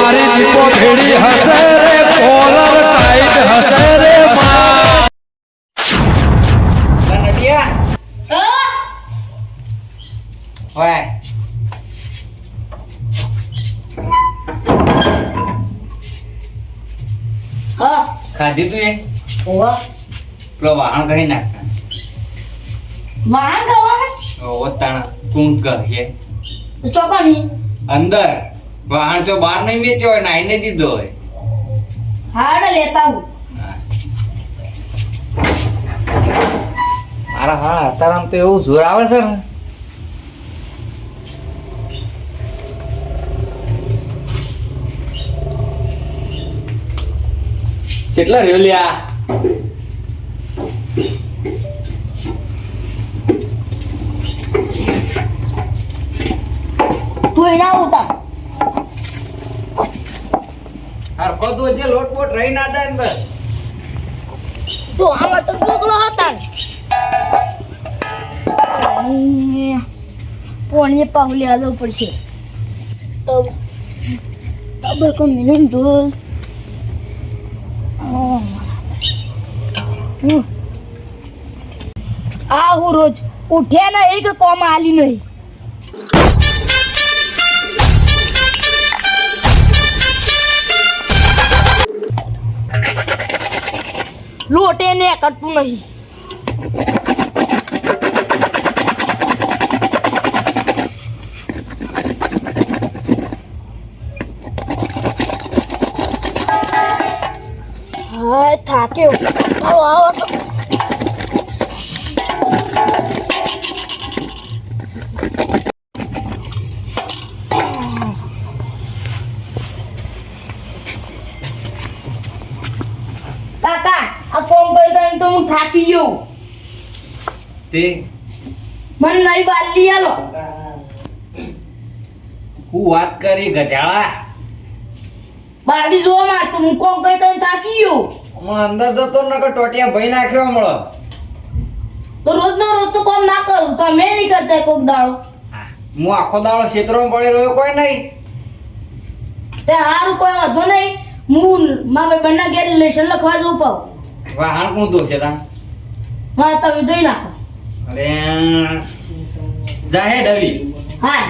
મારી દીપો ભેડી હશે રે કોલર ટાઈટ હશે રે નડિયા ઓય હા ખાધી તું એ ઓવા પેલો વાહણ કહી નાખતા વાહન ખાવાના ઓ તાણા કુંત કહે ચોકડી અંદર વાહણ તો બહાર નહીં વેચ્યો હોય નાઈને દીધો હોય હાડ લેતા હું મારા હા અત્યારે તો એવું જોર આવે છે ને કેટલા રહ્યો લ્યા તું એના ઉતાર હરખો તો જે લોટ બોટ રહી ના થાય ને બસ તો આમાં તો ચોકલો હતા પોણીએ પાવલી આલો પડશે તો તબે કો મિનિટ દો આ હું રોજ ઉઠ્યા ના એક કોમ આલી નહીં લોટે ને કટતું નહીં હા થાક્યો આવો આવો કાકા આ ફોન કરી કરીને તો હું થાકી ગયો તે મને નવી બાલી આલો હું વાત કરી ગધાડા બાલી જોવા માં તો હું કોમ કરી કરીને થાકી ગયો હમણાં અંદર જતો નકર ટોટિયા ભઈ નાખ્યો હમણાં તો રોજ નો રોજ તો કોમ ના કરું તો મેં નહીં કરતા કોક દાડો હું આખો દાડો ક્ષેત્રમાં પડી રહ્યો કોઈ નહીં તે હારું કોઈ વાંધો નહીં હું મારા બંને ઘેર લેશન લખવા જવું પાઉં વાહણ કોણ દોશે તા હા તમે જોઈ નાખો અરે જાહે ડવી હા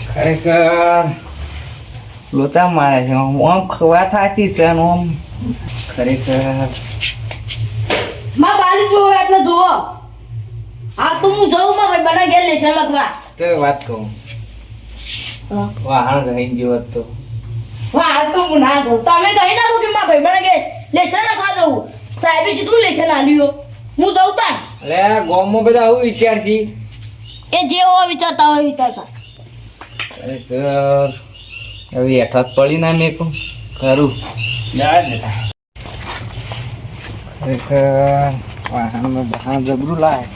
ખરેખર લોચા મારે છે આમ વાત સાચી છે અને આમ ખરેખર માં બાલી જોવો એટલે જોવો હા તો હું જાઉં મારા બંને ઘેર લેશન લખવા તો વાત કહું વાહણ ગઈ ગયો તો હા તો હું ના કહું તમે કહી નાખો કે મારા ભાઈ બંને ઘેર લેશન લખવા જવું સાહેબે સીધું લેશન આલ્યું હું જઉં તાં એટલે ગામમાં બધા આવું વિચાર છે એ જે હોય વિચારતા હોય વિચારતા ખરેખર હવે હેઠા પડી ના મેં કહું કરું ખરેખર વાહનમાં બહાર જબરું લાય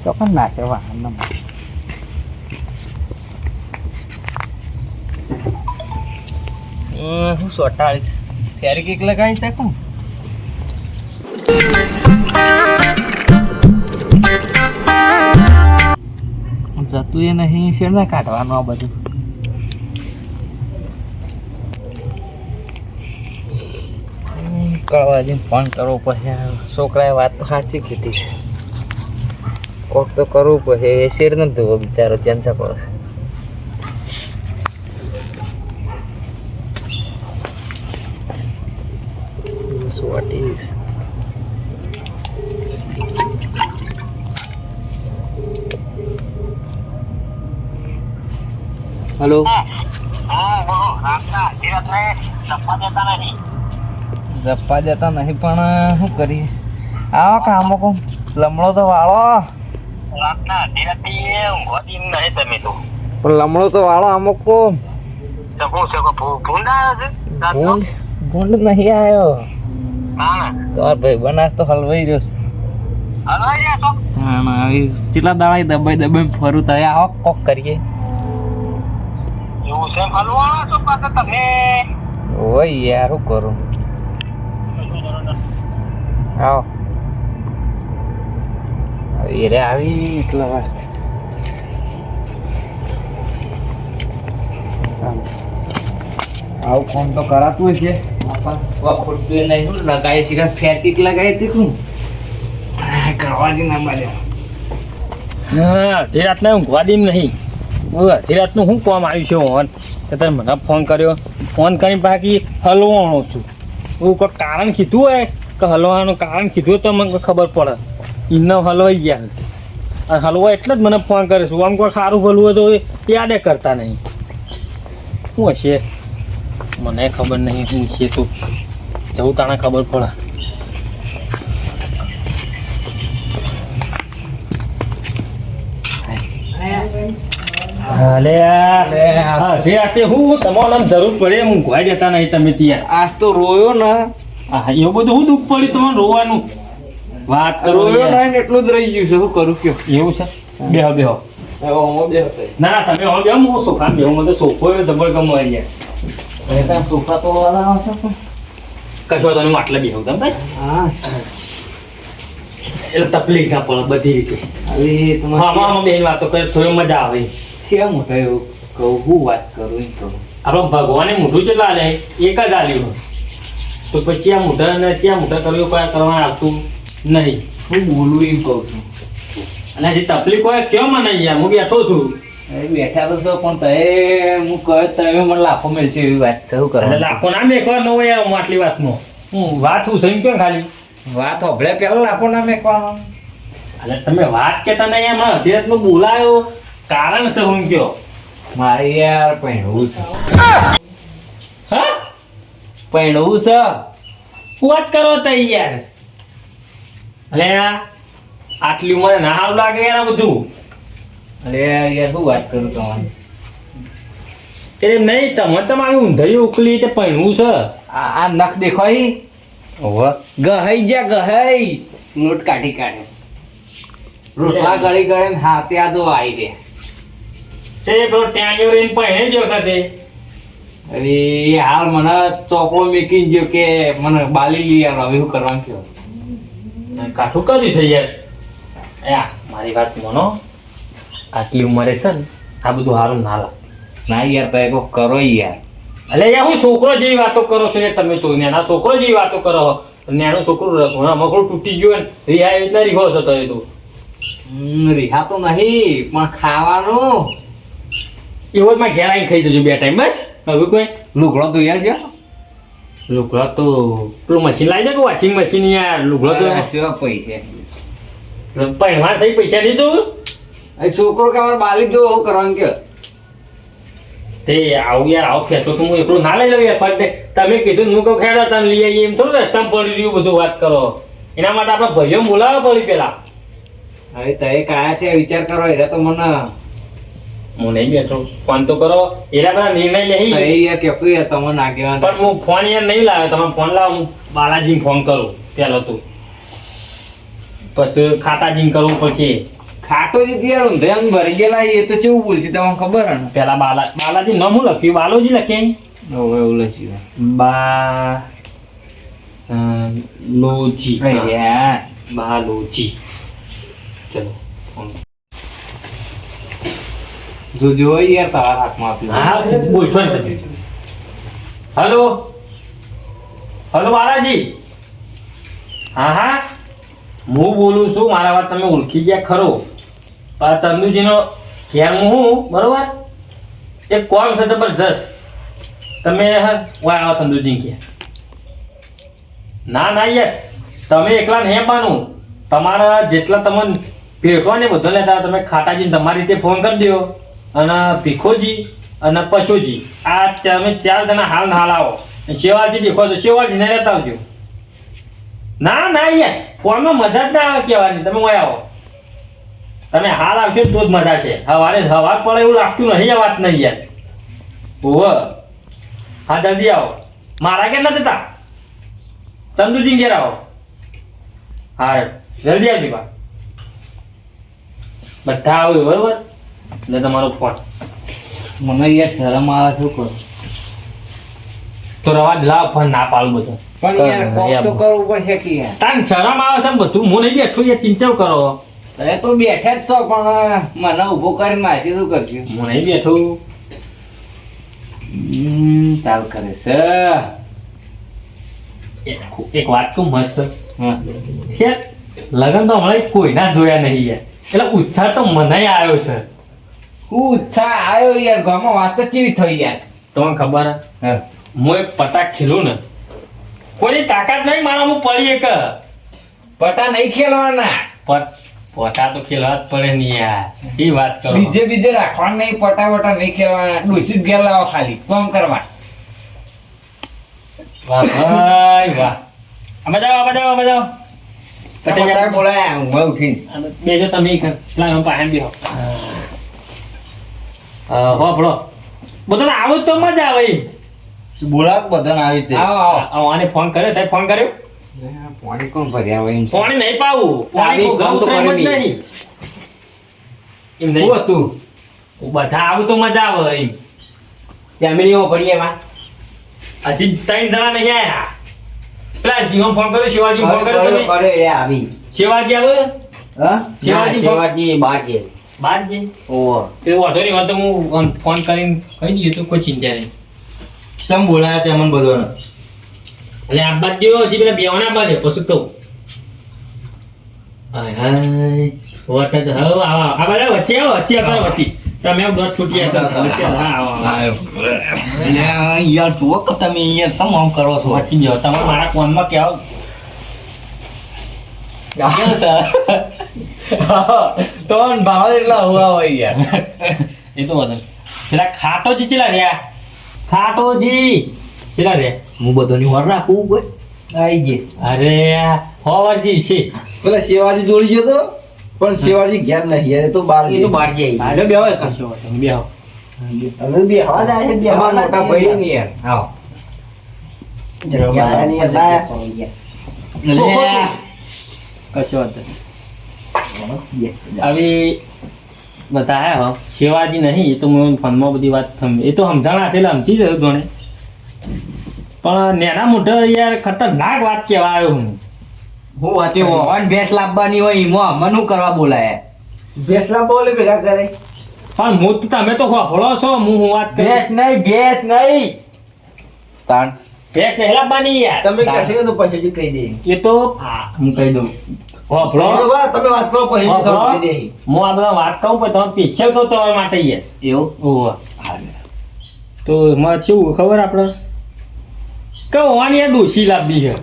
ચોકન નાખે વાહનમાં હું સોટાળીશ ફેરી કેક લગાવી શકું જતું એ નહીં શેરના કાઢવાનું આ બધું કળવાજીને ફોન કરવો પછી છોકરાએ વાત તો સાચી કીધી છે કોક તો કરવું પછી એ શેર નથી ધોવો બિચારો ચેન્સા પડે What is? હેલો જપ્પા જતા નહીં પણ શું કરીએ આવો કામો કો લમણો તો વાળો પણ લમણો તો વાળો આમો કો ભૂંડ નહીં આવ્યો તમાર ભાઈ બનાસ તો હલવાઈ રહ્યો છે હા કેટલા દાડા દબાઈ દબાઈ ફરું તો આવો કોક કરીએ ઓય યાર શું કરું આવો એ રે આવી એટલા વાર આવું ફોન તો કરાતું છે ખોટતું નહીં શું લગાવી છે ફેટિક લગાવી તીખું કરવા જ ના મળે હા અડધી રાતને ઊંઘવા દે નહીં અડધી રાતનું શું કામ આવ્યું છે ઓન કે તમે મને ફોન કર્યો ફોન કરીને બાકી હલવાનો છું હું કોઈ કારણ કીધું હોય કે હલવાનું કારણ કીધું તો મને ખબર પડે એમને હલવાઈ ગયા અને હલવા એટલે જ મને ફોન કરે છું આમ કોઈ સારું ભલું હોય તો યાદે કરતા નહીં શું હશે મને ખબર નહીં શું છે તો જવું તાણે ખબર પડે અલે અડધી રાતે હું તમારે આમ જરૂર પડે હું ઘોઈ જતા નહીં તમે ત્યાં આજ તો રોયો ને હા એવું બધું શું દુઃખ પડ્યું તમારે રોવાનું વાત કરો રોયો ને એટલું જ રહી ગયું છે શું કરું કયો એવું છે બેહો બેહો ના ના તમે હો બેહો હું સોફા બેહો મને સોફો જબર ગમો આવી ગયા સોફા તો વાળા આવશે પણ કશો તમે માટલે બેહો તમે બસ હા એટલે તકલીફ ના પડે બધી રીતે હવે તમારે આમાં બેન વાતો કરે થોડી મજા આવે છે મોટા એવું કહું હું વાત કરું એમ કહું આપણે ભગવાને મોઢું કેટલા લે એક જ આલ્યું તો પછી આ મોઢા ને ત્યાં મોઢા કર્યું કોઈ કરવા આવતું નહીં હું બોલું એમ કહું છું અને જે તકલીફ હોય કેમ મને યાર હું બેઠો છું એ બેઠા તો છો પણ તે હું કહે તમે મને લાફો મેળશે એવી વાત છે શું એટલે કરે લાખો ના મેકવા ન હોય યાર હું આટલી વાતમાં હું વાત હું સહી કેમ ખાલી વાત હોભળે પેલા લાફો ના મેકવાનો એટલે તમે વાત કેતા નહીં એમ હતીરતમાં બોલાયો કારણ છે હું કયો મારે યાર પહેણવું છે હા પહેણવું છે વાત કરો તો યાર અલે આટલી ઉંમરે ના સારું લાગે યાર આ બધું અરે યાર શું વાત કરું તમારે એટલે નહીં તમે તમારી ઊંધાઈ ઉકલી તે પહેણવું છે આ નખ દેખાય ઓહો ગહાઈ જ્યાં ગહાઈ લોટ કાઢી કાઢે રોટલા ગળી ગળે ને હાથે આ તો આવી દે તે પેલો ત્યાં ગયો રહીને પહેણે જ વખતે અરે એ હાલ મને ચોપડો મેકીને જો કે મને બાલી લઈ આવો હવે શું કરવાનું કયો કાઠું કર્યું છે યાર યા મારી વાત માનો આટલી ઉંમરે છે ને આ બધું સારું ના લાગે ના યાર તો એક કરો યાર એટલે યાર હું છોકરો જેવી વાતો કરો છો યાર તમે તો નાના છોકરો જેવી વાતો કરો નાનું છોકરું મકડું તૂટી ગયું ને રિહાય એટલે રીહો છો તો એ તો રીહા તો નહીં પણ ખાવાનું એવો જ માં ઘેર આવીને ખાઈ જજો બે ટાઈમ બસ હવે કોઈ લુગડો ધોયા છે લુગડો તો પેલું મશીન લાવી દે કે વોશિંગ મશીન યાર લુગડો તો સેવા પૈસા પહેરવા સહી પૈસા દીધું છે છોકરો કે અમારે બાલી જો શું કરવાનું કયો તે આવું યાર આવું ખેતો તો હું એકલું ના લઈ લઉં યાર ફટ તમે કીધું હું કહું ખેડો તને લઈ આવીએ એમ થોડું રસ્તામાં પડી રહ્યું બધું વાત કરો એના માટે આપણે ભાઈઓ બોલાવવા પડી પેલા હવે તે કાયા ત્યાં વિચાર કરો એટલે તો મને હું નહીં બેઠો ફોન તો કરો એના બધા નિર્ણય લઈ યાર કેવું યાર તમને આગેવાન પણ હું ફોન યાર નહીં લાવ્યો તમે ફોન લાવો હું બાલાજીને ફોન કરું પેલો તો પછી ખાતાજીને કરવું પછી ખાટો જે યાર ઊંધે ભરી ગયેલા એ તો કેવું બોલશે તમને ખબર હે ને પેલા બાલાજી નામ હું લખ્યું બાલોજી લખે હવે એવું લખ્યું લોજી યાર બાલોજી ચલો ફોન જોજો યાર તારા હાથમાં આપ્યું હા બોલશો ને પછી હલો હલો બાલાજી હા હા હું બોલું છું મારા વાત તમે ઓળખી ગયા ખરો આ ચંદુજીનો ઘેર હું બરોબર એક કોલ છે જબરજસ્ત તમે વાય આવો ચંદુજી કે ના ના યાર તમે એકલા નહીં પાનું તમારા જેટલા તમને ભેટો ને બધો લેતા તમે ખાટાજીને તમારી રીતે ફોન કરી દો અને ભીખોજી અને પશુજી આ તમે 4 જણા હાલ હાલ આવો શેવાળજી દેખો તો શેવાળજીને લેતા આવજો ના ના યાર ફોનમાં મજા જ ના આવે કહેવાની તમે ઓય આવો તમે હાલ આવશો તો જ મજા છે હવાર પડે એવું લાગતું નહીં આ વાત નહીં યાર ઓહો હા જલ્દી આવો મારા કે નથી તા ચંદુજી ઘેર આવો હા જલ્દી આવજો બા બધા આવ્યું બરોબર એટલે તમારો ફોન મને યાર શરમ આવે શું કરું તો રવા જ લાવ ફોન ના પાડું બધું પણ યાર કોક તો કરવું પડશે કે યાર તાન શરમ આવે છે ને બધું હું નહીં બેઠું યાર ચિંતા કરો અરે તો બેઠા જ છો પણ મને ઊભો કરીને માસી શું કરશું હું નહીં બેઠું તાલ કરે છે. એક વાત તો મસ્ત હા. કે લગન તો હમણાં કોઈના જોયા નહીં યાર એટલે ઉત્સાહ તો મને આવ્યો છે. હું ઉત્સાહ આવ્યો યાર, ગામમાં વાત જ કેવી થઈ યાર. તમને ખબર હે? હા. હું એક પટાક ખેલું ને કોઈની તાકાત નહીં મારા હું પડી એક પટા નહીં ખેલવાના, પટા તો ખેલવા જ પડે ને યાર એ વાત કરો બીજે રાખવાના નહીં, પટા વટા નહીં ખેલવાના, ડોસી જ ઘેર લાવો ખાલી કામ કરવા. વાહ ભાઈ વાહ આમાં જાઓ પછી પટા બોલાય ઊંઘમાં ઉઠીને. બેજો તમે પેલા પાસે બેહો હો ભળો બધાને આવું જ તો મજા આવે એમ બોલાવ બધાને આવી તે આવો આવો. આને ફોન કર્યો સાહેબ ફોન કર્યો પાણી કોણ ભર્યા હોય એમ છે. પાણી નહીં પાવું પાણી આવી ઘઉં કામ તો ઉતરે એમ જ કરી નહીં એમ શું નહીં હતું? બધા આવું તો મજા આવે એમ જમીનીઓ ભરીએ માં. હજી 3 જણા નહીં આયા પેલા જીવન ફોન કર્યો શિવાજી ફોન કર્યો તમે આવી. શિવાજી આવે હા? શિવાજી શિવાજી બહાર છે. બાર જે ઓહો. તે વાંધો નહીં હોય તો હું આમ ફોન કરીને કહી દઈએ તો કોઈ ચિંતા નહીં ચમ બોલાયા તેમને બધાને એટલે આ બાદ દેવો હજી પેલા બેવાના બાદ પછી કહું હાય હાય વોટ જ હવે આ બધા વચ્ચે આવો વચ્ચે આપણા વચ્ચે તમે દોઢ છૂટી હશે વચ્ચે હા આવો યાર જુઓ કે તમે યાર સમ આમ કરો છો વચ્ચે જાઓ તમે મારા કોનમાં કેવો કેવું છે તો ભાવ એટલા હુવા હોય યાર. એ તો વધુ પેલા ખાટોજી ચેલા રહ્યા ખાટોજી ચેલા રહ્યા હું બધાની વાર રાખું કોઈ આવી ગઈ. અરે હોવરજી છે પેલા શિવાજી જોડી ગયો તો પણ શિવાજી ઘેર નહીં યાર, એ તો બાર એ તો બહાર જાય. હાલો બેહો કશો વાંધો નહીં, બેહો હવે બે હવા જાય છે, બે હવા તમારા મોટા ભાઈ ને યાર. આવો. જગ્યા નહીં એટલે કશો વાંધો નહીં. આવી બધા આયા હો શિવાજી નહીં એ તો હું ફોનમાં બધી વાત એ તો સમજણ હશે એટલે સમજી ગયો જોણે પણ નેના મોઢા યાર ખતરનાક વાત કહેવા આવ્યો હું હું વાત તે ઓવન ભેંસ લાવવાની હોય એમાં મનુ કરવા બોલાય. ભેસલા બોલે ભેગા કરે પણ હું તો તમે તો હોફળો છો હું વાત ભેંસ કરીશ નહીં, ભેંસ નહીં. તાણ ભેંસ નહીં લાવવાની યાર તમે કહેશો ને તો પછી કહી દે એ તો હું કહી દઉં હોફળો બરોબર, તમે વાત કરો પછી તો હોફળો કહી દે હું આ બધા વાત કહું પણ તમે સ્પેશિયલ કહું તમારા માટે યાર એવું ઓહો તો એમાં શું ખબર આપણે કે ઓવાની યાર ડોસી લાવવી છે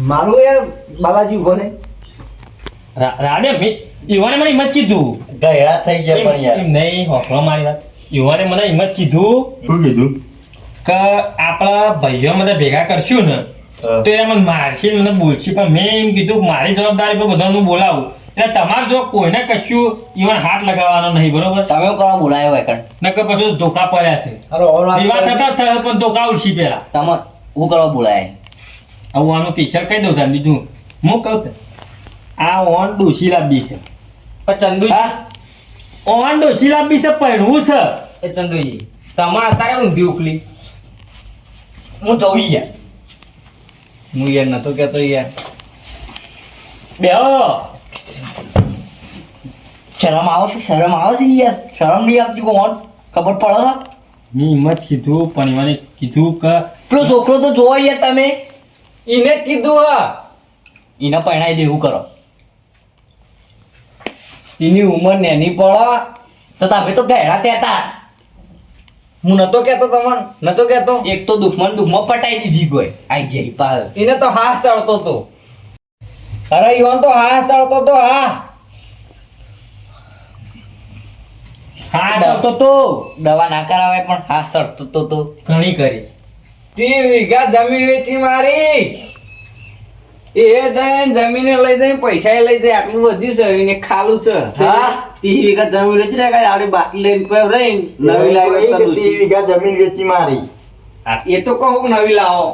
મારું યાર બાલાજી ઉભો છે રાડે યુવાને મને એમ જ કીધું ગયડા થઈ ગયા પણ યાર એમ નહીં હોફળો મારી વાત યુવાને મને એમ જ કીધું શું કીધું કે આપણા ભાઈઓ બધા ભેગા કરશું ને તો એ મને મારશે મને બોલશે પણ મેં એમ કીધું કે મારી જવાબદારી પર બધાનું બોલાવું એટલે તમારે જો કોઈને કશું ઈવન હાથ લગાવવાનો નહીં બરોબર તમે કરવા બોલાયો હોય કણ નકર પછી ધોકા પડ્યા છે અરે ઓર વાત વિવાદ કરે. થતા થયા પણ ધોકા ઉડશી પેલા તમે હું કરવા બોલાય આવું આનું પિક્ચર કહી દઉં તાર બીજું હું કહું તે. આ ઓન ડોસી લાવવી છે પણ ચંદુ હા ઓન ડોસી લાવવી છે પહેરવું છે એ ચંદુજી તમારે અત્યારે ઊંધી ઉખલી. હું જઉં યાર હું યાર નતો કેતો યાર. બેહો શરમ આવે છે યાર શરમ નહીં આવતી કોણ ખબર પડે છે? મેં એમ જ કીધું પણ એમને કીધું કે પેલો છોકરો તો જોવો યાર તમે ઈને જ કીધું હા. એને પરણાઈ દેવું કરો એની ઉંમર નેની પડે. તો તમે તો ગહેરા થયા હું નતો કેતો તમને, નતો કેતો. એક તો દુશ્મન પટાઈ દીધી કોઈ આઈ જાય પાલ એને તો હાથ ચડતો તો. અરે ઈવન તો હાથ ચડતો તો હા. હા તો દવા ના કરાવાય પણ હા સડતો તો ઘણી કરી 30 વીઘા જમીન વેચી મારી. એ જઈને જમીને લઈ જઈને પૈસા લઈ જાય આટલું વધ્યું છે એને ખાલું છે. હા 30 વીઘા જમીન વેચી નાખે, આપણી બાટલી લઈને કોઈ રહીને નવી લાવી તો 30 વીઘા જમીન વેચી મારી એ તો કહું કે નવી લાવો.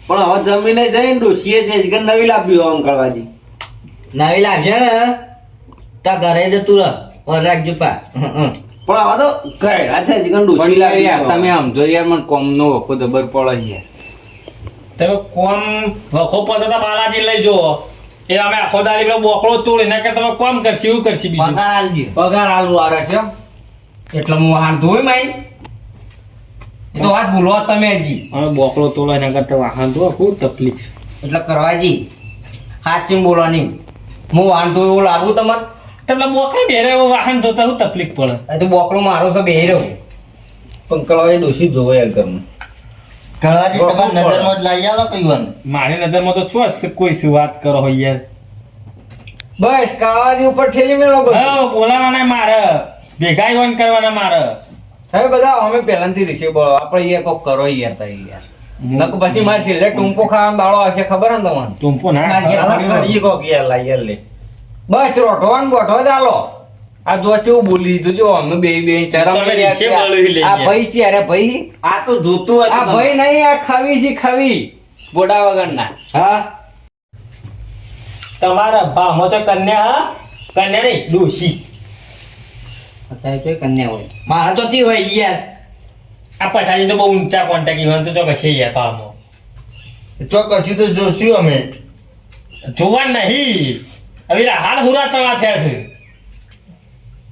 પણ હવે જમીને જઈને ડોસીએ છે કે નવી લાવી આમ કરવાજી નવી લાવશે ને તા ઘરે જતું રહ ઓર રાખજો પા પણ હવે તો ગયડા છે કે ડોસી પણ લાવી યાર તમે સમજો યાર મને કોમનો વખો જબર પડે યાર. તમે કોમ વખો પડતા બાલાજી લઈ જો એ અમે આખો દાડી પેલો બોકડો તોડી નાખે તમે કોમ કરશી એવું કરશી બીજું પગાર આલજો પગાર આલુ આરે છે. એટલે હું વાહન ધોઈ માઈ એ તો વાત ભૂલો તમે હજી હવે બોકડો તોડો એના કરતા વાહન તો ખૂબ તકલીફ છે એટલે કરવાજી સાચી બોલવાની હું વાહન ધોઈ એવું લાગુ તમારે તમને બોકડે બેરે વાહન ધોતા હું તકલીફ પડે એ તો બોકડો મારો છે બે રહ્યો પણ કળવાજી ડોશી જોવે યાર ઘરમાં કળવાજી તમારી નજરમાં જ લાવી આલો કઈ વાર મારી નજરમાં તો શું હશે કોઈ શું વાત કરો હોય યાર બસ કાળવાજી ઉપર ઠેલી મેળો બધું હા બોલાવાના મારે ભેગા વન કરવાના મારે હવે બધા અમે પહેલાથી રીસે બોલો આપણે યાર કોક કરો યાર તઈ યાર નક પછી મારે છેલ્લે ટૂંપો ખાવાનો દાડો હશે ખબર ને તમને તુંપો ના મારે ઘેર હાલા કરીએ કોક યાર લાઈ યાર લે બસ રોટો ને બોટો ચાલો આ જો કેવું બોલી દીધું જો અમે બે શરમ તમે નહીં રીસે આવતી. બોલી લઈ આ ગયા. ભાઈ છે અરે ભાઈ આ તો જોતું આ ભાઈ નહીં આ ખવી છે ખવી બોડા વગરના હા તમારા ભામાં તો કન્યા હા કન્યા નહીં ડોશી અત્યારે તો કન્યા હોય મારા તો થી હોય યાર આ પછાડી તો બહુ ઊંચા કોન્ટેક્ટ ઇવન તો કશે યાર ભામાં ચો કશું તો જોશું અમે જોવા નહીં હવે હાલ હુરા તળા થયા છે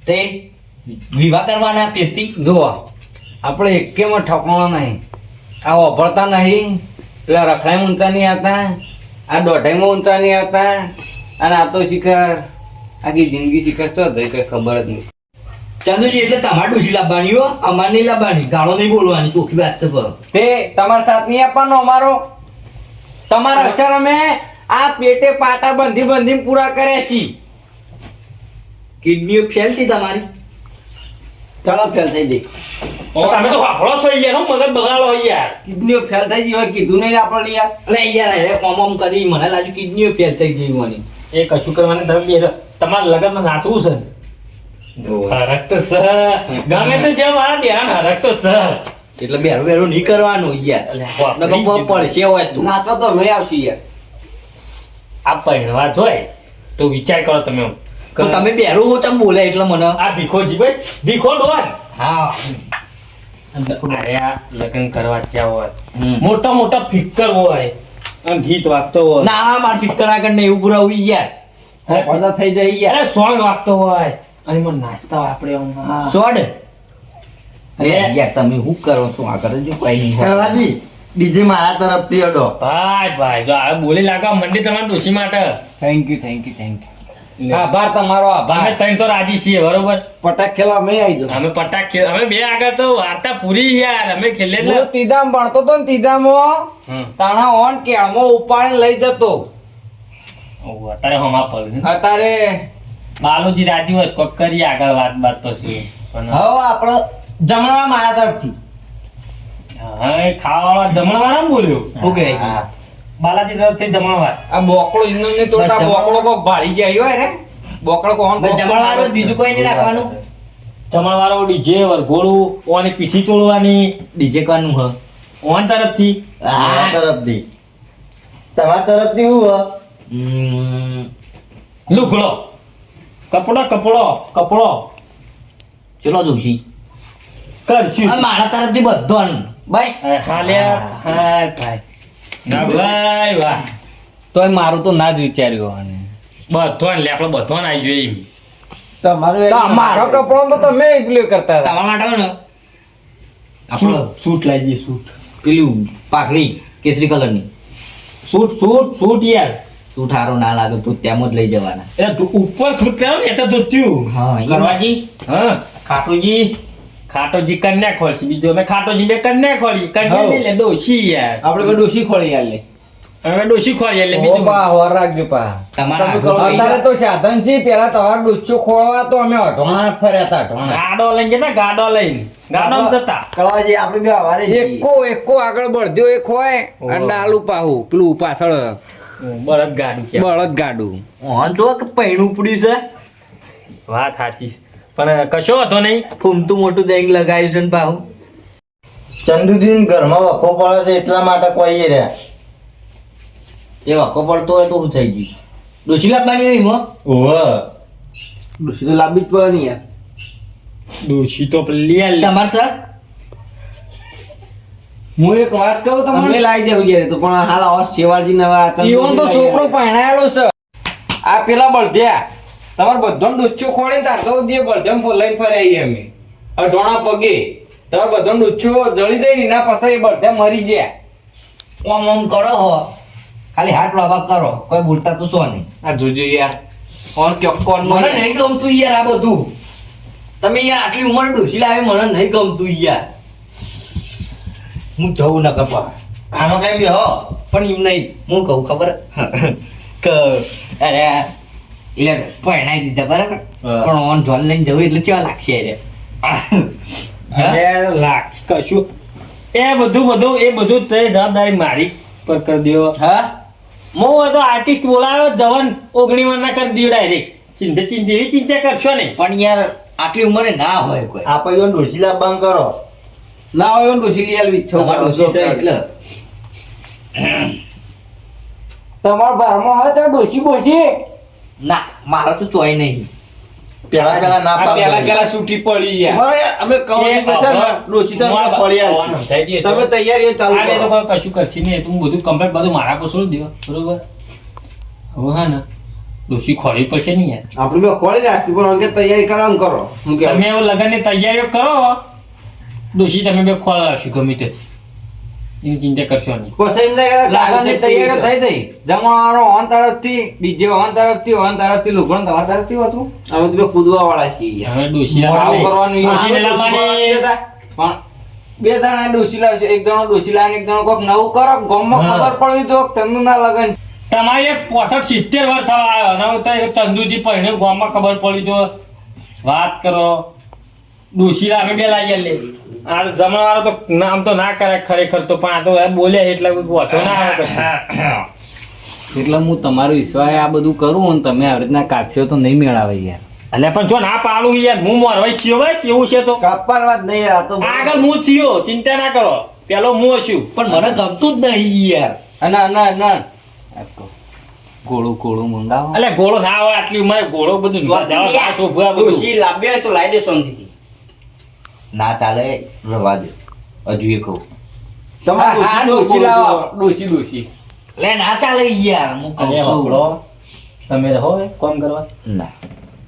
તે વિવાહ કરવાના પેટથી જુઓ આપણે એકેમાં ઠકવાનો નહીં આ વાપરતા નહીં પેલા રખડાઈમાં ઊંચા નહીં આવતા આ દોઢાઈમાં ઊંચા નહીં આવતા અને આ તો શિખર આખી જિંદગી શિખર તો થઈ કઈ ખબર જ નહીં ચંદુજી એટલે તમારે ડોશી લાવવાની હો અમારે નહીં લાવવાની ગાળો નહીં બોલવાની ચોખ્ખી વાત છે પર તે તમારા સાથ નહીં આપવાનો અમારો તમારા અક્ષર અમે આ પેટે પાટા બંધી બંધી પૂરા કર્યા છીએ કિડનીઓ ફેલ છે તમારી ચાલો ફેલ થઈ ગઈ તમે તો વાપરો છો યાર હું મગજ બગાડો યાર કિડનીઓ ફેલ થઈ ગઈ હોય કીધું નહીં આપણને યાર અરે યાર અરે ઓમ ઓમ કરી મને લાગ્યું કિડનીઓ ફેલ થઈ ગઈ મને એ કશું કરવાની તમે બે તમારા લગ્નમાં નાચવું છે હરક તો સર ગમે તે જેમ આ ધ્યાન હરક તો સર એટલે બેરો બેરો નહીં કરવાનું યાર નકર પડશે હોય તું નાચવા તો અમે આવશું યાર આ પહેરવા જોય તો વિચાર કરો તમે એમ. તો તમે બેરો હો ચમ બોલે એટલે મને આ ભીખોજી બસ ભીખો ડોન હા અરે આ લગ્ન કરવા ત્યાં હોય હમ. મોટા મોટા ફિક્કર હોય અને ગીત વાગતો હોય ના માર ફિકર આગળ ને એવું પુરાવું યાર પડદા થઈ જાય યાર અરે સોંગ વાગતો હોય અને એમાં નાચતા હોય આપણે આમ. હા. સોડ અરે યાર તમે શું કરો છો આગળ જો કોઈ નહીં હોય કળવાજી ડીજે મારા તરફથી અડો ભાઈ ભાઈ જો આ બોલી લાગવા મંડી તમારા ડોશી માટે thank you thank you thank you આભાર તમારો અમે આભાર ત્રણ તો રાજી છીએ બરોબર પટાક ખેલવા અમે આવી જાવ અમે પટાક અમે બે આગળ તો વાર્તા પૂરી યાર અમે ખેલે એટલે હું ત્રીજામાં ભણતો તો ને ત્રીજામાં તાણા ઓન કેળમાં ઉપાડીને લઈ જતો ઓહ, અત્યારે હમા પડે અત્યારે બાલુજી રાજી હોય કોક કરીએ આગળ વાત પછી પણ હવે આપણો જમણવા મારા તરફથી હા એ ખાવાવાળા જમણવાર બોલ્યો ઓકે હા બાલાજી તરફથી જમણવાર આ બોકડો ઇનો ને તો બસ બોકડો કોક ભાળી ગયા હોય રે બોકડો કોણ બસ જમણવારો જ બીજું કોઈ નહીં રાખવાનું જમણવાળો ડીજે વરઘોડું ઓની પીઠી ચોળવાની ડીજે કરનું હ ઓન તરફથી મારા તરફથી તમારા તરફથી હું લુગડો કપડો ચલો જોશી કરશું મારા તરફથી બધો બસ હાલ્યા હા ભાઈ ના ભાઈ વાહ તોય મારું તો ના જ વિચાર્યું અને બધો લે આપણે બધો આવી જોઈએ એમ. તમારું તો મારો કપડો તો તમે એકલો કરતા હતા તમારા માટે ને આપણો સૂટ લાવી દઈએ સૂટ પેલું પાઘડી કેસરી કલરની સૂટ યાર સૂટ હારો ના લાગે તો તેમ જ લઈ જવાના એટલે તું ઉપર સૂટ પહેરો ને એટલે ધોત્યું હા, એ કરવાજી હા ખાટોજી કન્યા ખોલશે બીજો અમે ખાટોજી બે કન્યા ખોલી કન્યા હઉ. નહીં લે ડોશી યાર આપણે કોઈ ડોશી ખોળી યાર લે અમે ડોશી ખોલી એટલે ઓ બીજું બા હોર રાખજો પા તમારા તમે આગળ કરો. અત્યારે તો સાધન છે પેલા તમારો ડુચ્ચો ખોળવા તો અમે અઢોણા ફર્યા હતા અઢોણા ગાડો લઈને જતા ગાડો લઈને ગાડો જતા કળવાજી આપણે બે વારે જઈએ. એકો આગળ બળદ્યો એક હોય અને ડાલું પાહું પેલું પાછળ બળદ ગાડું કે બળદ ગાડું ઓન જો કે પૈણું પડ્યું છે વાત સાચી છે. પણ કશો હતો નહીં ફૂમતું મોટું દેંગ લગાવ્યું છે ને પાહું ચંદુજી ઘરમાં વખો પડે છે એટલા માટે કોઈ રહ્યા એ વાકો પડતો હોય તો શું થઈ ગયું ડોશી લાવવાની હોય એમાં ઓહ ડોશી તો લાંબી જ પડે ને યાર ડોશી તો પેલી આ તમારે સર હું એક વાત કહું અમે તમને લાવી દેવું યાર તો પણ હાલ આવા શેવાળજી નવા ઈવન તો છોકરો પરણાયેલો છે આ પેલા બળધ્યા તમારે બધો ડુચ્ચો ખોળે તાર તો જે બળધ્યામ લઈને ફર્યા અમે અઢોણા પગે તમે બધો ડૂચો જળી દઈ ને એના પછી એ બધા મરી ગયા ઓમ ઓમ કરો હો ખાલી હાથ લાભા કરો કોઈ બોલતા તો શું નહીં આ જોજો યાર ઓન કોણ મને નહીં ગમતું યાર આ બધું તમે યાર આટલી ઉંમર ડોસી લાવી મને નહીં ગમતું યાર હું જવું ન કપા આમાં કઈ બી હો પણ એમ નહીં હું કહું ખબર કે અરે એટલે પરણાઈ દીધા બરાબર હા. પણ ઓન જોન લઈને જવું એટલે કેવા લાગશે અરે અરે લાખ કશું એ બધું તે જવાબદારી મારી પર કરી દ્યો હા હું તો આર્ટિસ્ટ બોલાવ્યો જવાન 19 ના કરી દ્યો ડાયરેક્ટ એવી ચિંતા કરશો ને પણ યાર આટલી ઉંમરે ના હોય કોઈ આપણે જો ડોસી લાવવાનું કરો ના હોય ડોસી લઈ આલવી તમારા ડોશી છે એટલે તમારા બારમાં હોય તો ડોસી બોસી ના મારા તો ચોય નહીં પેલા ના પાડો છૂટી પડી અમારે અમે કહું એ છું કે છે ને, ડોશી તો અમે પડી આવવાનું આલશું. થઈ ગયું. તમે તૈયારીઓ ચાલુ આ બે તો કરો. કોઈ કશું કરશે નહીં તું બધું કમ્પ્લીટ બધું મારા પર છોડી દ્યો બરોબર હવે હા ને ડોશી ખોરી પડશે નહીં યાર આપણે બે ખોલી નાખ્યું પણ અંગે તૈયારી કરવાનું કરો હું કહેવું. તમે હવે લગ્નની તૈયારીઓ કરો ડોશી તમે બે ખોલ લાવશો ગમે તે એની ચિંતા કરશો નહીં પછી એમ નહીં કે લગનની તૈયારીઓ થઈ ગઈ જમવાનો ઓન તરફથી ડીજે ઓન તરફથી લુગડણ તમારા તરફથી હતું અમે તો બે કૂદવા વાળા છીએ યાર. હવે ડોશી આવું કરવાનું ડોશીને લાવવાની પણ બે જણા ડોસી લાવશે એક જણો ડોસી લાવે એક જણો કોક નવું કરો ગામમાં ખબર પડવી તો તમને ના લગન તમારે 65-70 વર્ષ થવા આવ્યો અને હું તો એક ચંદુજી પહેણે ગામમાં ખબર પડી તો વાત કરો ડોશી અમે બે લાવી લે આ જમાવાળો તો નામ તો ના કરે ખરેખર તો પણ આ તો બોલ્યા એટલે વાંધો ના આવે કશું. એટલે હું તમારો વિશ્વાસ આ બધું કરું અને તમે આવી રીતના કાપશો તો નહીં મેળાવે યાર એટલે પણ જો ના પાડું યાર હું મોરવાઈ થયો ભાઈ કેવું છે તો કાપવાની વાત નહીં યાર, આ તો આગળ હું થયો ચિંતા ના કરો પેલો હું હશું પણ મને ગમતું જ નહીં યાર અને ગોળું મંગાવો એટલે ઘોડો ના હોય આટલી ઉંમરે ઘોડો બધું જોવા જાવ ઘાસ ઉભા બધું ડોસી લાવ્યો હોય તો લાવી દે શાંતિથી ના ચાલે રવા દે હજુ એ કહું તમારે હા ડોશીનો ડોસી લાવો ડોશી. ડોસી લે ના ચાલે યાર હું કહું અરે છું હકડો તમે રહો કોમ કરવા ના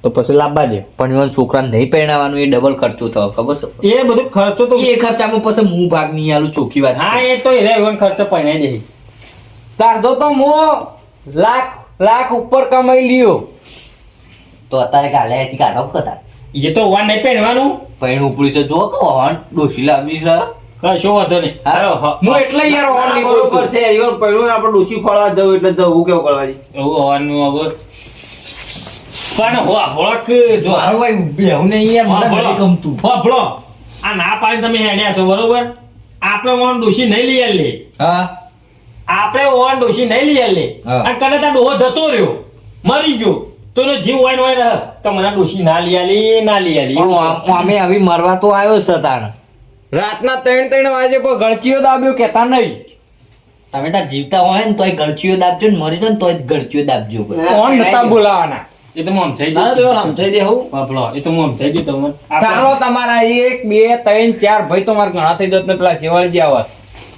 તો પછી લાવવા દે પણ એવા છોકરાને નહીં પહેણાવાનું એ ડબલ ખર્ચો થયો ખબર છે એ બધું ખર્ચો તો એ ખર્ચામાં પછી હું ભાગ નહીં આલું ચોખ્ખી વાત હા છે. એ તો એને એવો ખર્ચો પહેણાઈ દે તારધો તો હું લાખ ઉપર કમાઈ લ્યો તો અત્યારે કાલે હજી કાઢો કતા એ તો વાન નહીં પહેરવાનું પણ ઉપડી છે જો કોણ ડોશી લાવી છે કશો વાંધો નહીં હા. હાલો, હું એટલે યાર ઓન આ નહીં બરોબર બોલતો છે યાર, પહેલું આપણે ડોશી ખોળવા જવું એટલે જવું કેવું કરવાની એવું હોવાનું હવે પણ હોળક જો મારો ભાઈ બેહું નહીં યાર મને નહીં ગમતું ભલો આ ના પાડી તમે હેડ્યા છો બરોબર આપણે ઓન ડોશી નહીં લઈ આલે હા આપણે ઓન ડોશી નહીં લઈ આલે હા. અને કદાચ આ ડોહો જતો રહ્યો મરી ગયો તો એનો જીવ હોય ને હોય રહે કે મને આ ડોશી ના લઈ આલી પણ અમે આવી મરવા તો આવ્યો છે તાણ રાતના 3 વાગે પર ગળચીઓ દાબ્યો કેતા નહીં તમે તાર જીવતા હોય ને તોય ગળચીઓ દાબજો ને મરી જાય ને તોય ગળચીઓ દાબજો કોણ નતા બોલાવાના એ તો મોમ થઈ તારે તો આમ થઈ દે હું બાપલો એ તો મોમ થઈ ગયું તમને તારો તમારા 1 2 3 4 ભાઈ તો મારા ઘણા થઈ જત ને પેલા શેવાળી આવત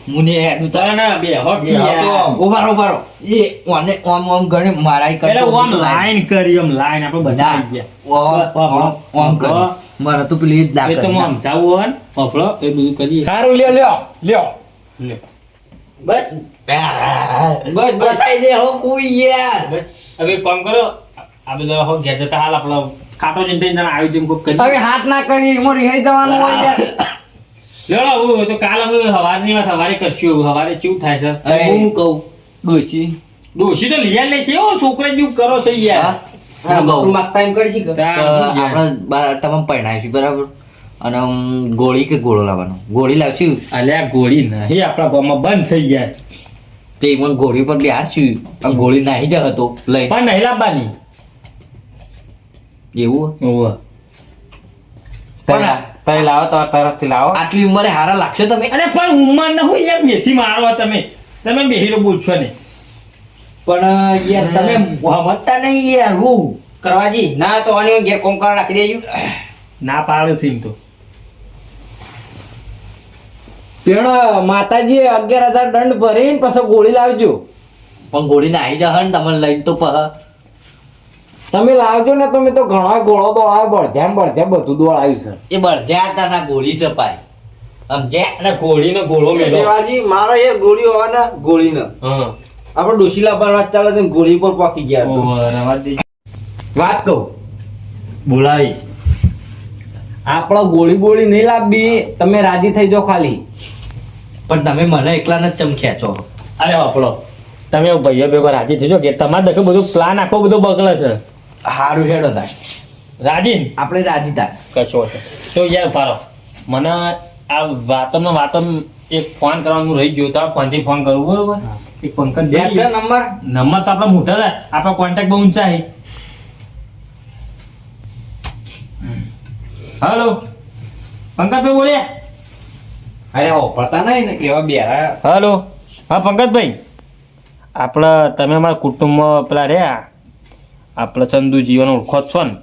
મુને હેડું તાર ના બે હોક બે હોક. ઉભારો ઉભારો એ ઓને ઓમ ઓમ ગણે મારાઈ એટલે કરતો ઓમ લાઈન કરી ઓમ લાઈન આપણે બધા ના. આવી ગયા ઓમ કરી મારે તો પેલી જ ના એ તો કરી મોમ જાવું હોય ને બાપલો એ બધું કરીએ સારું લ્યો લે. બસ બસ બતાઈ દે હો કોઈ યાર બસ હવે એક કામ કરો આ બધા હો ઘેર જતા હાલ આપણો કાંટો ચિંતા આયોજન કોક કરી હવે હાથ ના કરી મોર રિહાઈ જવાનું હોય યાર લેવડો હું તો કાલ હવે હવારની વાત હવારે કરશું હવારે કેવું થાય છે અરે હું કહું ડોસી ડોશી તો લઈ લે છે ઓ છોકરા જેવું કરો છો યાર હું કહું માગતા એમ કરી શીખ તાર તો હું યાર. આપણે તમે પરણાવીશું બરાબર અને ગોળી કે ગોળો લાવવાનો ગોળી લાવશું અલ્યા ગોળી નહીં આપણા ગામમાં બંધ થઈ ગયા તે મને ગોળી ઉપર બેહારશું અને ગોળી નાહી જ હતો લઈ પણ નહીં લાવવાની એવું ઓવે. પણ તઈ લાવો તો તરફથી લાવો આટલી ઉંમરે હારા લાગશો તમે અરે પણ ઉંમર ન હોય યાર મેથી મારો તમે બેહીરો બોલશો ને પણ યાર તમે સમજતા નહીં યાર હું કરવાજી ના તો આની ઘેર કોમ કરા રાખી દેજો ના પાડે સીમ તો પેણ માતાજી 11,000 દંડ ભરીને પછી ગોળી લાવજો પણ ગોળી નાહી જ ને તમને લઈને તો તમે લાવજો ને તમે તો ઘણા ગોળો દોડાવે બળધ્યામ બધું દોડાવ્યું છે એ બળધ્યા હતા ના ગોળી સપાય સમજ્યા અને ગોળીનો ગોળો મેલો શિવાજી મારો એ ગોળી હોય ને ગોળી ને હા આપણે ડોશીલા પર વાત ચાલે તો ગોળી પર પાકી ગયા હતા. ઓહો, રવા દે. વાત કહું બોલાવી આપણો ગોળી નહીં લાવવી તમે રાજી થઈ જાઓ ખાલી પણ તમે મને એકલાને જ ચમખ્યા છો અરે વાપરો તમે ભાઈઓ ભેગો રાજી થજો કે તમારે દેખો બધું પ્લાન આખો બધો બગલે છે હારું હેડો તાર રાજી આપણે રાજી તાર કશો છે તો યાર પારો મને આ વાતો એક ફોન કરવાનું રહી ગયો તો આ ફોનથી ફોન કરવું બરોબર એક પંકજ બે છે નંબર નંબર તો આપણા મોટા છે આપણા કોન્ટેક્ટ બહુ ઊંચા છે હેલો પંકજભાઈ બોલ્યા અરે હોપડતા નહીં ને કેવા બેરા હેલો હા પંકજભાઈ આપણા તમે અમારા કુટુંબમાં પેલા રહ્યા આપણે ચંદુજીઓનો ઓળખો જ છો ને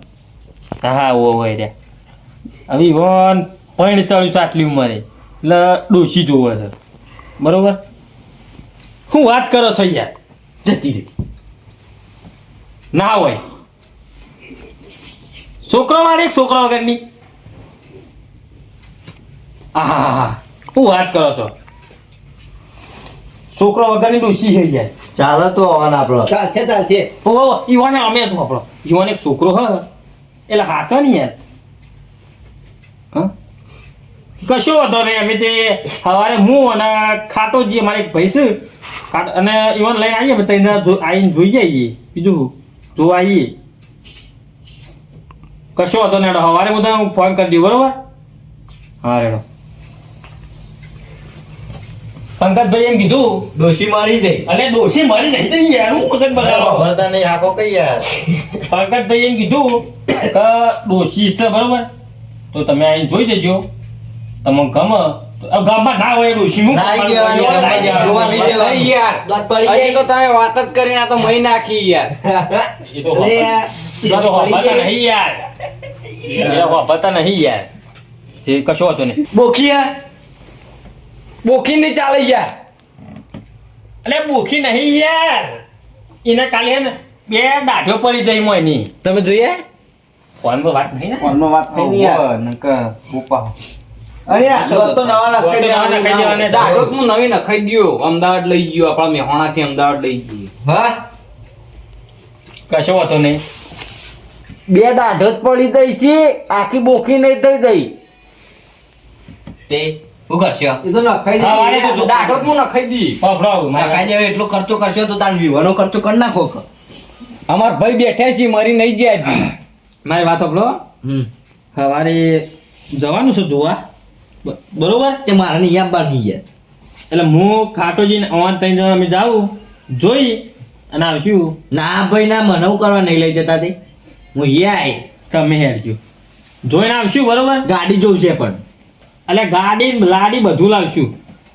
હા હોય રહ્યા હવે ઈવન 45 આટલી ઉંમરે એટલે ડોશી જોવે છે બરોબર હું વાત કરો છો યાર જતી રહી ના હોય છોકરો વાળી એક છોકરા વગરની હા હું વાત કરો છો છોકરો વગરની ડોશી છે યાર ચાલે તો આવવાના આપણો ચાલશે ઓ ઈવાને અમે હતું આપણો ઈવાને એક છોકરો હ એટલે હાચો ને યાર હા કશો હતો ને અમે તે સવારે હું અને ખાટોજી અમારે એક ભાઈ છે અને ઈવન લઈને આવીએ બધા આવીને જોઈ આવીએ બીજું જોવા આવીએ કશો હતો ને સવારે હું તમને ફોન કરી દઉં બરોબર હા રેડો પંકજભાઈ એમ કીધું ડોશી મારી જાય અને ડોશી મરી નહીં તો યાર હું મગજ બગાડો ભરતા નહીં આખો કઈ યાર પંકજભાઈ એમ કીધું કે ડોશી છે બરોબર તો તમે અહીં જોઈ જજો તમને ગમે ગામમાં ના હોય ડોશી હું ના આવી જવાની ગામમાં જોવા નહીં જવાની. યાર દોત પડી હજી જાય તો તમે વાત જ કરીને આ તો મહી નાખી યાર એ તો લે, દોત દોત પડી પડી જાય. નહીં યાર એ વાપરતા નહીં યાર તે કશો હતો નહીં બોખિયા બોખી નહીં ચાલે યાર અલે ભૂખી નહીં યાર એને કાલે હે ને બે દાઢો પડી જઈ મોયની તમે જોઈએ ફોનમાં વાત નહીં ને ફોનમાં વાત થઈ નહીં યાર અરે આ દોત તો નવા દોત તો નવા નખાઈ દેવાના. દાડો હું નવી નખાઈ ગયો અમદાવાદ લઈ ગયો આપણા મેહોણાથી અમદાવાદ લઈ ગયો હા કશો હતો નહીં બે દાઢો જ પડી ગઈ છે આખી બોખી નહીં થઈ ગઈ તે શું કરશો એ તો નખાઈ હા, વારે તો જો. દાઢો જ હું નખાઈ દી પકડાવ ટકાઈ જાય એટલો ખર્ચો કરશો તો તાર વિવાનો ખર્ચો કરી નાખો કે. અમાર ભાઈ બેઠા છે મરી નહીં ગયા હજી મારી વાત સાંભળો હમ સવારે જવાનું છે જોવા બરોબર તે મારા નહીં આપવાનું યાર એટલે હું ખાટોજીને અવાજ ત્રણ જણા અમે જાઉં જોઈ અને આવશું ના ભાઈ ના મને હું કરવા નહીં લઈ જતા તે હું યાય તમે હેરજો જોઈને આવશું બરોબર ગાડી જોઉં છે પણ એટલે ગાડી લાડી બધું લાવશું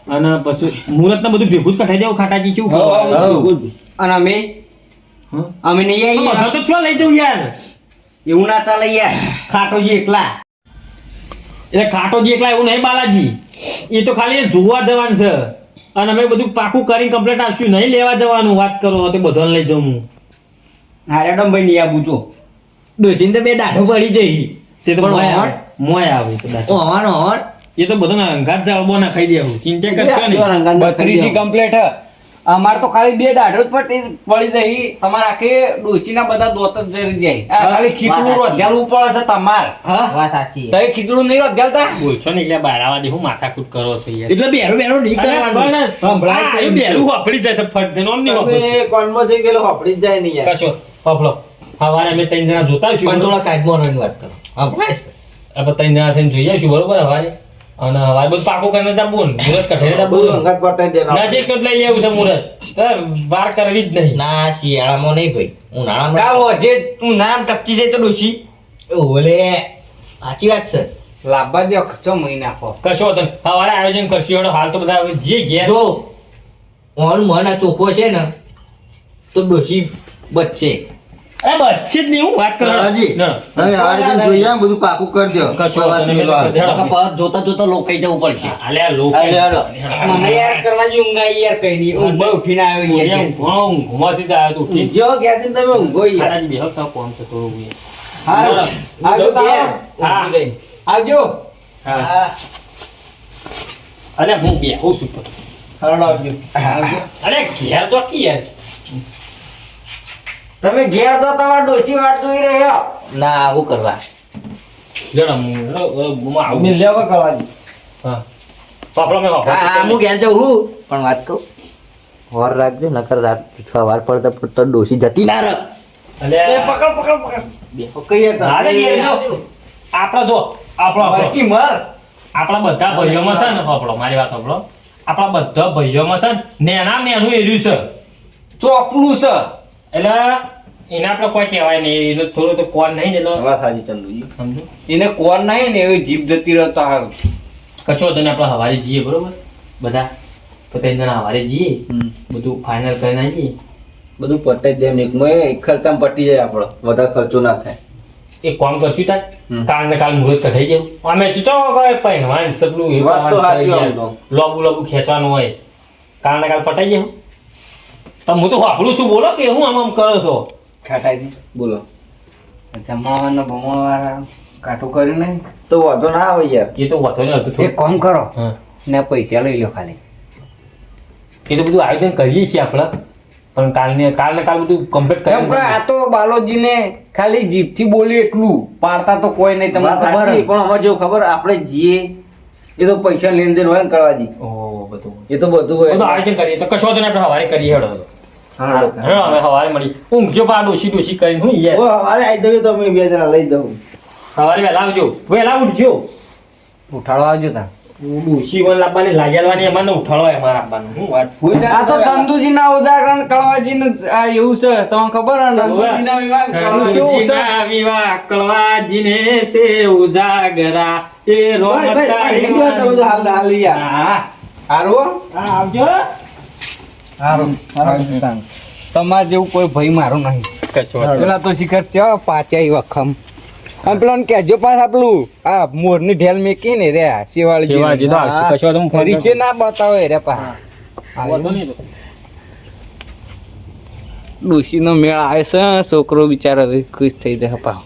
અને પછી મુહૂર્ત ને બધું ભેગું જ કઢાઈ દેવું ખાટાજી શું કરવાનું? અને અમે અમે નહીં તો આવી બધો તો ચો લઈ જવું યાર એવું ના ચાલે યાર ખાટોજી એકલા એટલે ખાટોજી એકલા એવું નહીં બાલાજી એ તો ખાલી જોવા જવાનું છે અને અમે બધું પાકું કરીને કમ્પ્લીટ આવશું નહીં લેવા જવાનું વાત કરો તે બધાને લઈ જાઉં હું હારેડમ ભાઈ નહીં આવું જો ડોસીને તો બે દાઢો પડી જઈ તે તો પણ મોય હોણ? આવે મોય આવે કદાચ ઓહણ ઓહણ એ તો બધાને અંગાત જવાબો ના ખાઈ દેવું ચિંતા કરશો નહીં બત્રીસી કમ્પ્લીટ અમાર તો ખાલી બે દાઢો જ પડી જઈ તમારે આખી ડોશીના બધા દોત જ જરી જાય આ ખાલી ખીચડું રોધ્યાલું પડે છે તમાર હા વાત સાચી તઈ ખીચડું નહીં રોધ્યાલતા બોલશો ને એટલે બારાવા દે હું માથાકૂટ કરો છો યાર એટલે બેરો બેરો નહીં કરવાનું સંભળાય છે એમ બેરું વાપરી જાય છે ફટ દે નોમ નહીં વાપરતું. તમે કોનમાં જઈ ગયેલો હોપડી જ જાય નહીં યાર કશો ફફલો સવારે અમે ત્રણ જણા જોતા આવીશું પણ થોડા સાઈડમાં રહીને વાત કરો સંભળાય છે આપણે ત્રણ જણા થઈને જોઈ આવીશું બરોબર હવારે અને હવારે બધું પાકું કરીને જાબુન મુહૂર્ત કઢાઈને બધું જાબુન અંગાત પટાઈ દેવાનું નજીક જ લઈ લેવું છે મુહૂર્ત તો વાર કરવી જ નહીં ના શિયાળામાં નહીં ભાઈ ઉનાળામાં કાલ જે તું નામ ટપકી જાય તો ડોશી ઓલે સાચી વાત છે લાભા દે ખચો મહી નાખો કશો હતો નહીં. સવારે આયોજન કરશું હેડો. હાલ તો બધા હવે જે ગયા જો ઓન મન આ ચોખ્ખો છે ને તો ડોશી બચશે એ બચ્ચી જ નહીં હું વાત કરું કાળાજી, ના. તમે હારે જઈને જોઈ આવો, બધું પાકું કરી દો. કશો કોઈ વાત વાંધો નહીં, નહીં, લો હાલ. હેડો. નકર પાછા જોતા જોતા લોકાઈ જવું પડશે અલે આ લોકો હાલે, હેડો. મને યાર કરવાની ઊંઘ આવી યાર કઈ નહીં ઊંઘ બહુ ઉઠીને આવ્યો યાર ઊંઘમાંથી જ આવ્યો તો ઉઠી જો ક્યાંથી તમે ઊંઘો યાર ખાટાજી બેહો તો કોમ છે થોડું એ. હારું. આવજો તારો. હા. આવજો હા. અરે હું બેહું છું પણ. હરડો આવજો અરે ઘેર તો કી યાર તમે ઘેર તો તમારા ડોશી વાટ જોઈ રહ્યા ના આવું કરવા જરા હું આવું મેં લેવા કરવાની હા પાપડો મેં હા હા હું ઘેર જાઉં હું પણ વાત કહું વાર રાખજો નકર રાત વાર પડતા પડતા ડોસી જતી ના રહ અલે પકડ પકડ પકડ કઈ હતા હાલે ઘેર જાઓ. આપણા જો આપણો બાકી મર આપણા બધા ભાઈઓમાં છે ને આપણો મારી વાત આપણો આપણા બધા ભાઈઓમાં છે ને નેનું એર્યું છે ચોકલું છે એટલે એને આપણે કોઈ કહેવાય નહીં એટલે થોડું તો કોણ નહીં ને એટલે વાત સાચી ચંદુજી સમજો એને કોણ નહીં ને એવી જીભ જતી રહેતો હારું કશો તને આપણે હવારે જઈએ બરોબર બધા તો ત્રણ જણા હવારે જઈએ બધું ફાઇનલ કરીને આવીએ બધું પટે જ જેમ એક ખર્ચામાં પટી જાય આપણો વધારે ખર્ચો ના થાય એક કામ કરશું તાર હમ. કાલ ને કાલ મુહૂર્ત કઢાઈ જવું અમે ચૂચો પહેરવાનું સપનું એ વાત તો સાચી આમ તો. લોબુ ખેંચવાનું હોય કાલ ને કાલ પટાઈ જવું તો હું તો વાપરું છું બોલો કે હું આમ કરો છો ખાટાજી બોલો જમવાના ભમવાના કાઠું કર્યું નહીં તો વાંધો ના આવે યાર એ તો વાતો નહીં હતું એક કામ કરો હા ને પૈસા લઈ લો ખાલી એ તો બધું આયોજન કરીએ છીએ આપણે પણ કાલ ને કાલ બધું કમ્પ્લીટ કેમ કે આ તો બાલોજીને ખાલી જીભથી બોલી એટલું પાડતા તો કોઈ નહીં તમને વાત ખબર સાચી, જ. પણ અમારે જેવું ખબર આપણે જઈએ એ તો પૈસા લેણ દેણ હોય ને કરવાજી ઓહ બધું એ તો બધું બધું હોય આયોજન કરીએ તો કશો તો આપણે હવારે કરીએ હેડો હા હેડો અમે હવારે મળી ઊંઘજો પા ડોસી કરીને હું યાર ઓ અમારે આવી જઈએ તો અમે બે જણા લઈ જાઉં સવારે વહેલા આવજો વહેલા ઉઠજો ઉઠાડો આવજો તા ડોસી વન લાવવાની લાગ્યાલવાની એમાં ઉઠાડો એમાં આપવાનું હું વાત આ તો ચંદુજીના ઉદાહરણ કળવાજીનું જ આ એવું છે તમને ખબર હે ને? ચંદુજીના વિવાહ કેવું છે? ચંદુજીના વિવાહ કળવાજીને સે ઉજાગરા એ ભાઈ, ભાઈ, લઈ જાઓ તમે તો હાલ હાલ યાર હા હારું? આવજો હારું. તમારે જેવું કોઈ ભાઈ મારું નહીં કશો પેલા તો શિખર છે પાચાઈ વખમ અને પેલા કેજો પાસ આપલું આ મોરની ઢેલ મેકી ને રે શિવાજી તો આવશે કશો તો હું ફોન રીચે ના બતાવે રે પા વાંધો નહીં તો. ડોશીનો મેળ આવે છે છોકરો બિચારો ખુશ થઈ જાય પા